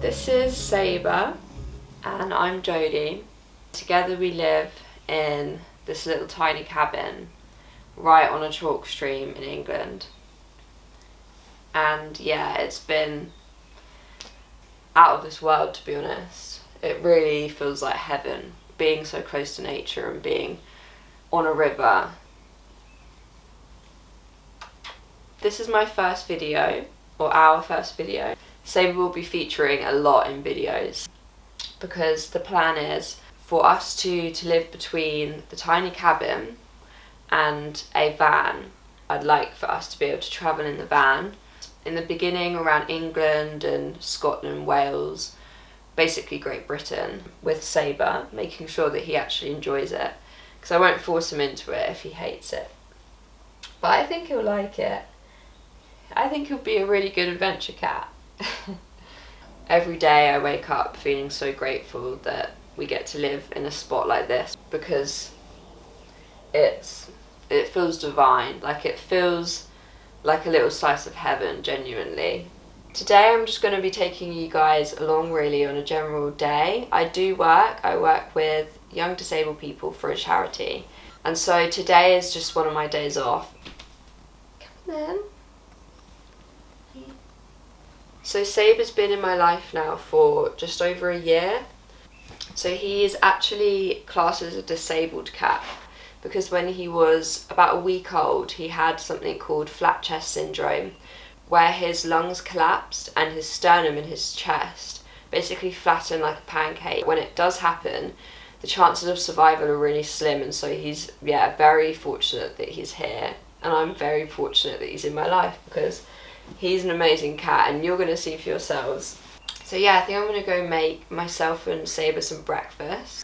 This is Seba and I'm Jodi. Together we live in this little tiny cabin right on a chalk stream in England. And yeah, it's been out of this world, to be honest. It really feels like heaven, being so close to nature and being on a river. This is my first video, or our first video. Seba will be featuring a lot in videos because the plan is for us to live between the tiny cabin and a van. I'd like for us to be able to travel in the van. In the beginning around England and Scotland, Wales, basically Great Britain, with Seba, making sure that he actually enjoys it, because I won't force him into it if he hates it. But I think he'll like it. I think he'll be a really good adventure cat. Every day I wake up feeling so grateful that we get to live in a spot like this, because it feels divine. Like, it feels like a little slice of heaven, genuinely. Today I'm just going to be taking you guys along really on a general day. I work with young disabled people for a charity, and so today is just one of my days off. Come on then. So Seba's been in my life now for just over a year. So he is actually classed as a disabled cat because when he was about a week old, he had something called flat chest syndrome, where his lungs collapsed and his sternum and his chest basically flattened like a pancake. When it does happen, the chances of survival are really slim, and so he's very fortunate that he's here, and I'm very fortunate that he's in my life because he's an amazing cat, and you're going to see for yourselves. So yeah, I think I'm going to go make myself and Seba some breakfast.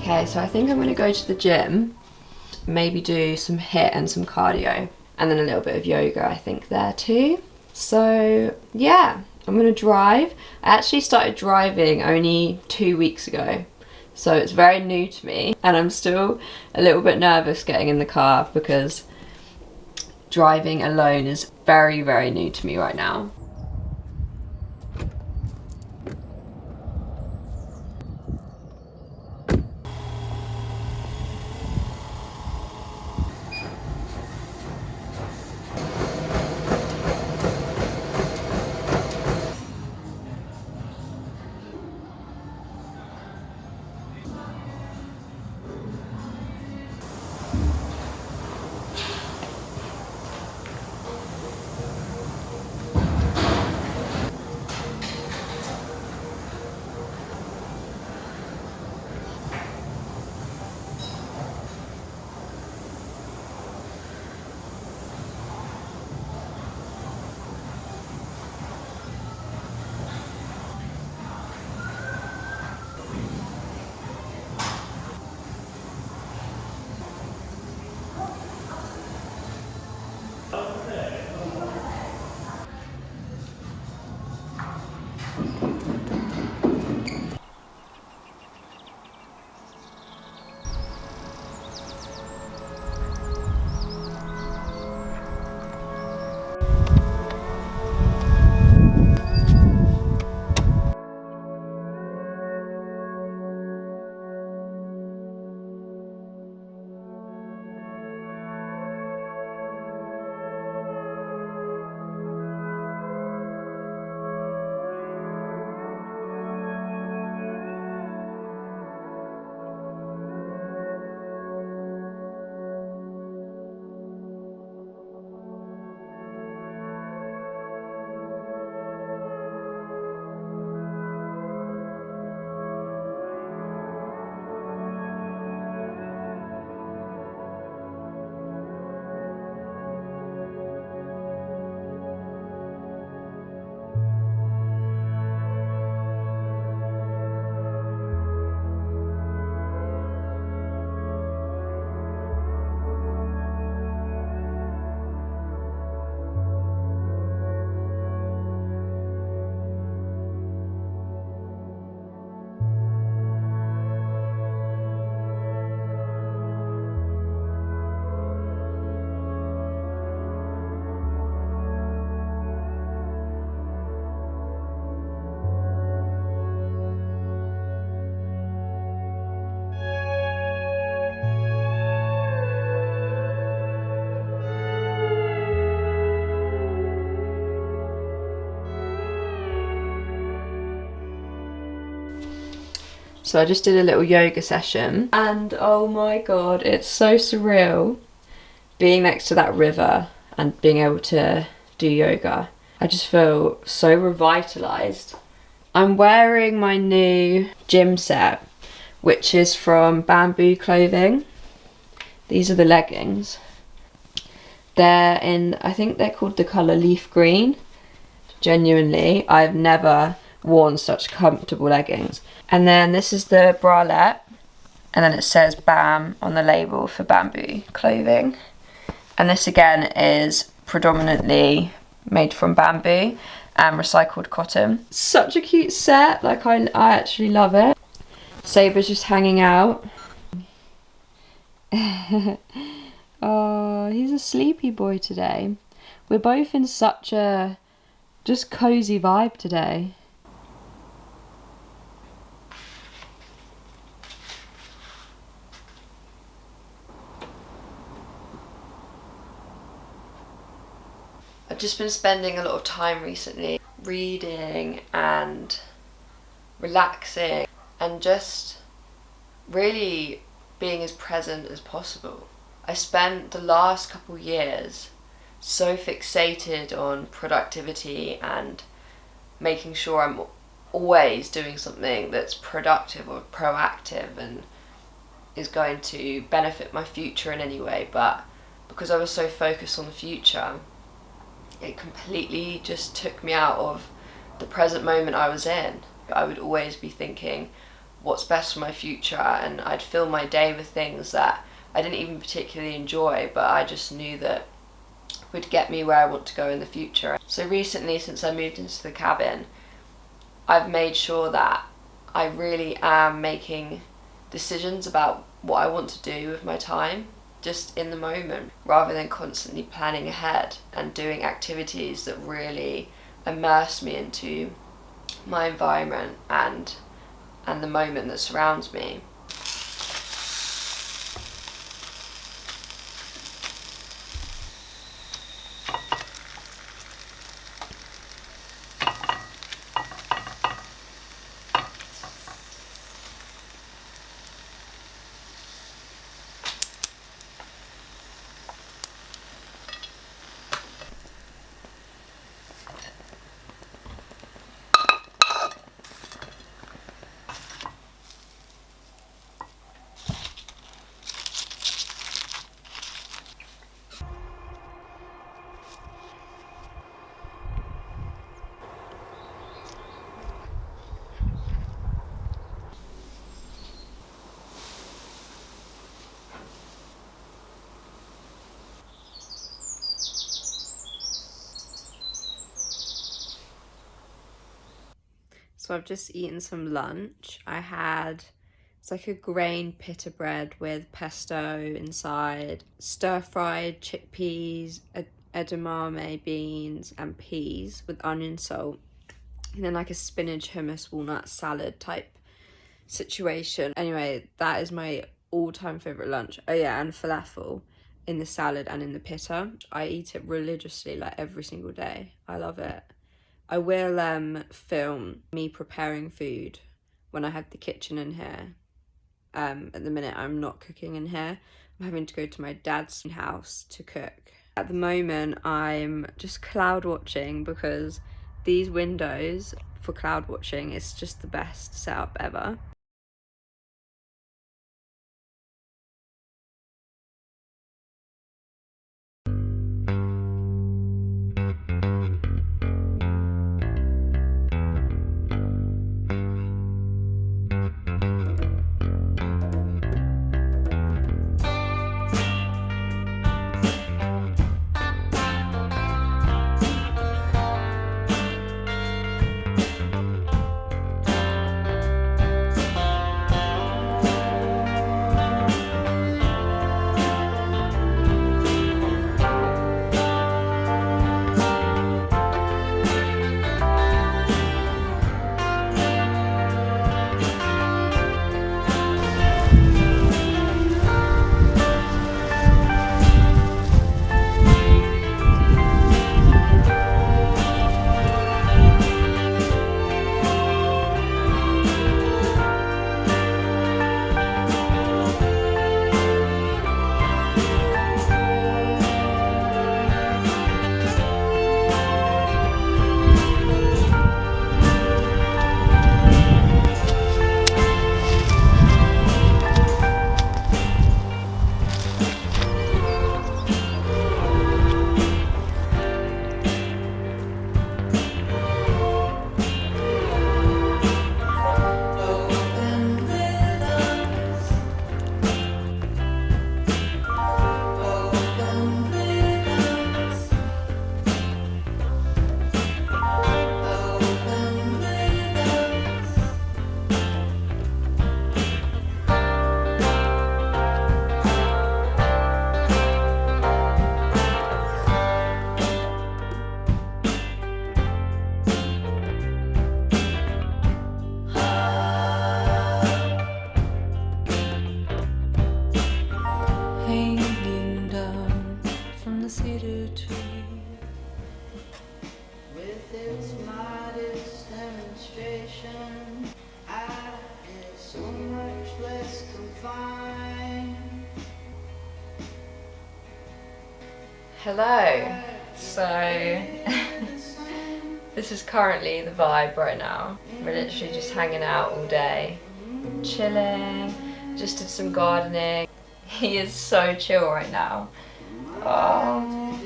Okay, so I think I'm going to go to the gym, maybe do some HIIT and some cardio, and then a little bit of yoga I think there too. So yeah, I'm going to drive. I actually started driving only 2 weeks ago, so it's very new to me, and I'm still a little bit nervous getting in the car because driving alone is very, very new to me right now. So I just did a little yoga session and oh my god, it's so surreal being next to that river and being able to do yoga. I just feel so revitalised. I'm wearing my new gym set, which is from Bamboo Clothing. These are the leggings. They're in, I think they're called the colour leaf green. Genuinely, I've never worn such comfortable leggings. And then this is the bralette, and then it says BAM on the label for Bamboo Clothing. And this again is predominantly made from bamboo and recycled cotton. Such a cute set, like I actually love it. Seba's just hanging out. Oh, he's a sleepy boy today. We're both in such a just cozy vibe today. I've just been spending a lot of time recently reading and relaxing and just really being as present as possible. I spent the last couple years so fixated on productivity and making sure I'm always doing something that's productive or proactive and is going to benefit my future in any way, but because I was so focused on the future, it completely just took me out of the present moment I was in. I would always be thinking what's best for my future, and I'd fill my day with things that I didn't even particularly enjoy, but I just knew that would get me where I want to go in the future. So recently, since I moved into the cabin, I've made sure that I really am making decisions about what I want to do with my time, just in the moment, rather than constantly planning ahead and doing activities that really immerse me into my environment and the moment that surrounds me. So I've just eaten some lunch. It's like a grain pita bread with pesto inside, stir-fried chickpeas, edamame beans and peas with onion salt, and then like a spinach hummus walnut salad type situation. Anyway, that is my all-time favourite lunch. Oh yeah, and falafel in the salad and in the pita. I eat it religiously, like every single day. I love it. I will film me preparing food when I have the kitchen in here. At the minute I'm not cooking in here. I'm having to go to my dad's house to cook. At the moment I'm just cloud watching because these windows for cloud watching is just the best setup ever. Hello. So this is currently the vibe right now. We're literally just hanging out all day, chilling, just did some gardening. He is so chill right now. Oh.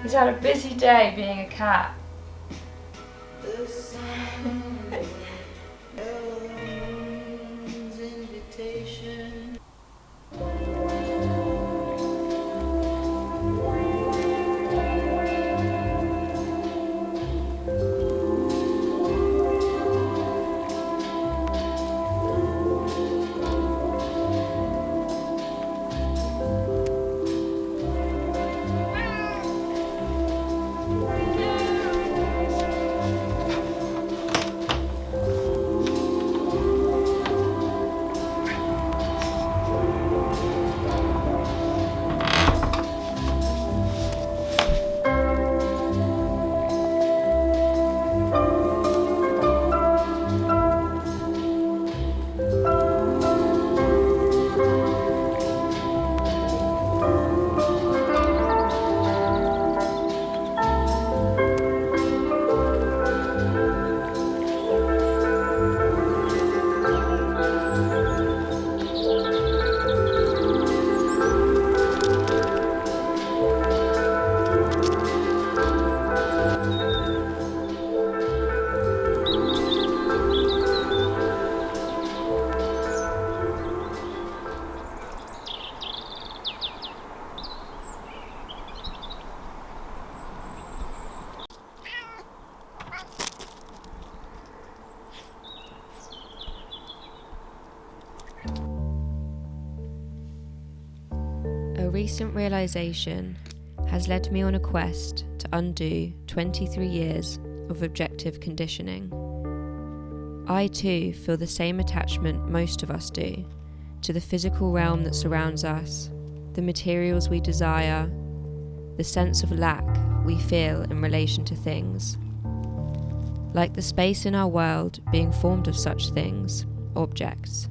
He's had a busy day being a cat. recent realisation has led me on a quest to undo 23 years of objective conditioning. I too feel the same attachment most of us do to the physical realm that surrounds us, the materials we desire, the sense of lack we feel in relation to things. Like the space in our world being formed of such things, objects,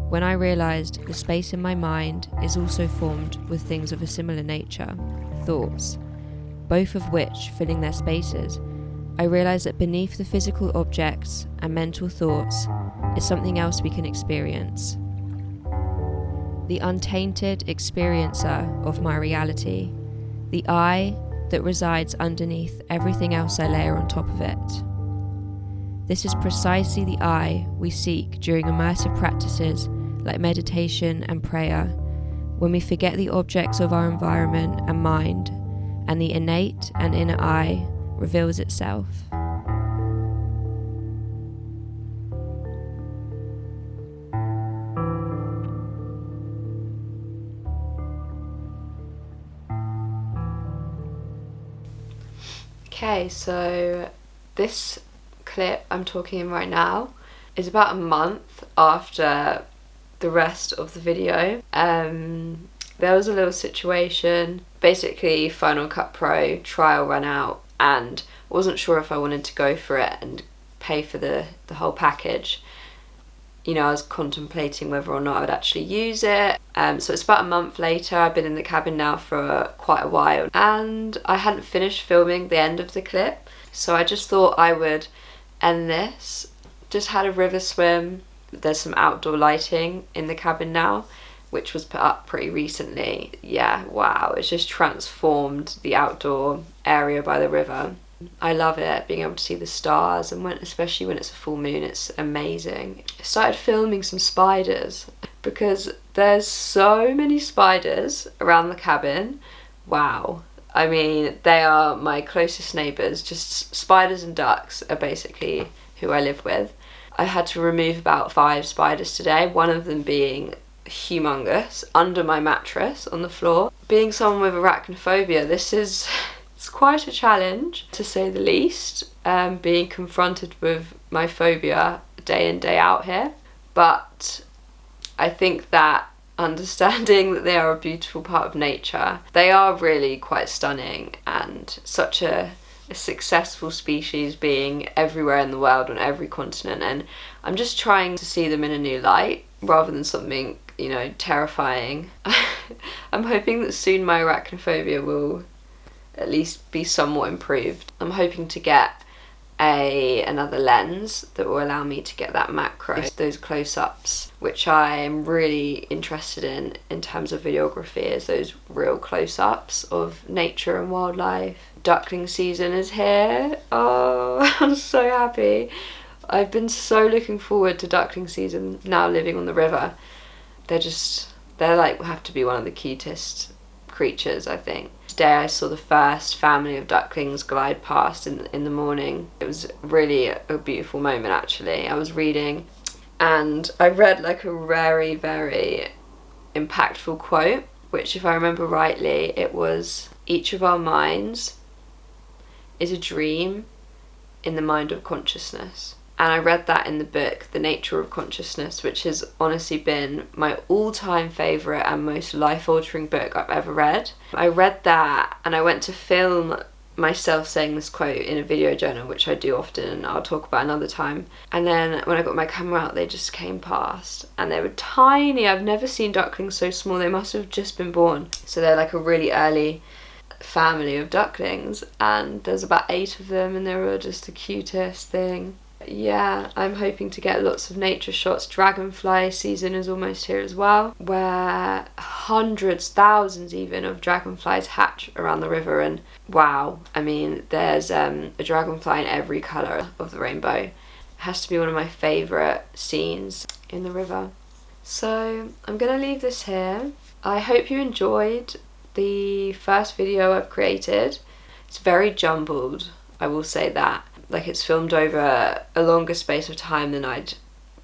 when I realised the space in my mind is also formed with things of a similar nature, thoughts, both of which filling their spaces, I realised that beneath the physical objects and mental thoughts is something else we can experience. The untainted experiencer of my reality, the I that resides underneath everything else I layer on top of it. This is precisely the I we seek during immersive practices like meditation and prayer, when we forget the objects of our environment and mind, and the innate and inner I reveals itself. Okay, so this clip I'm talking in right now is about a month after the rest of the video. There was a little situation, basically Final Cut Pro trial ran out and wasn't sure if I wanted to go for it and pay for the whole package. You know, I was contemplating whether or not I would actually use it. So it's about a month later. I've been in the cabin now for quite a while and I hadn't finished filming the end of the clip. So I just thought I would end this. Just had a river swim. There's some outdoor lighting in the cabin now, which was put up pretty recently. Yeah, wow, it's just transformed the outdoor area by the river. I love it, being able to see the stars, and especially when it's a full moon, it's amazing. I started filming some spiders because there's so many spiders around the cabin. Wow. I mean, they are my closest neighbours. Just spiders and ducks are basically who I live with. I had to remove about 5 spiders today, one of them being humongous, under my mattress on the floor. Being someone with arachnophobia, it's quite a challenge, to say the least, being confronted with my phobia day in, day out here. But I think that understanding that they are a beautiful part of nature, they are really quite stunning, and such a successful species, being everywhere in the world on every continent, and I'm just trying to see them in a new light rather than something, you know, terrifying. I'm hoping that soon my arachnophobia will at least be somewhat improved. I'm hoping to get another lens that will allow me to get that macro, those close-ups, which I am really interested in terms of videography, is those real close-ups of nature and wildlife. Duckling season is here. Oh, I'm so happy. I've been so looking forward to duckling season now living on the river. They're like, have to be one of the cutest creatures, I think. Today I saw the first family of ducklings glide past in the morning. It was really a beautiful moment, actually. I was reading and I read like a very, very impactful quote, which, if I remember rightly, it was, each of our minds is a dream in the mind of consciousness. And I read that in the book, The Nature of Consciousness, which has honestly been my all-time favourite and most life-altering book I've ever read. I read that and I went to film myself saying this quote in a video journal, which I do often and I'll talk about another time. And then when I got my camera out, they just came past and they were tiny. I've never seen ducklings so small. They must have just been born. So they're like a really early family of ducklings, and there's about 8 of them and they were just the cutest thing. Yeah, I'm hoping to get lots of nature shots. Dragonfly season is almost here as well, where hundreds, thousands even, of dragonflies hatch around the river, and wow, I mean, there's a dragonfly in every colour of the rainbow. It has to be one of my favourite scenes in the river. So I'm gonna leave this here. I hope you enjoyed the first video I've created. It's very jumbled, I will say that. Like, it's filmed over a longer space of time than I'd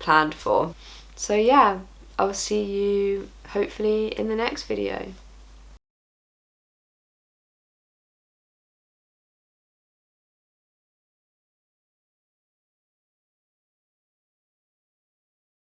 planned for. So yeah, I'll see you hopefully in the next video.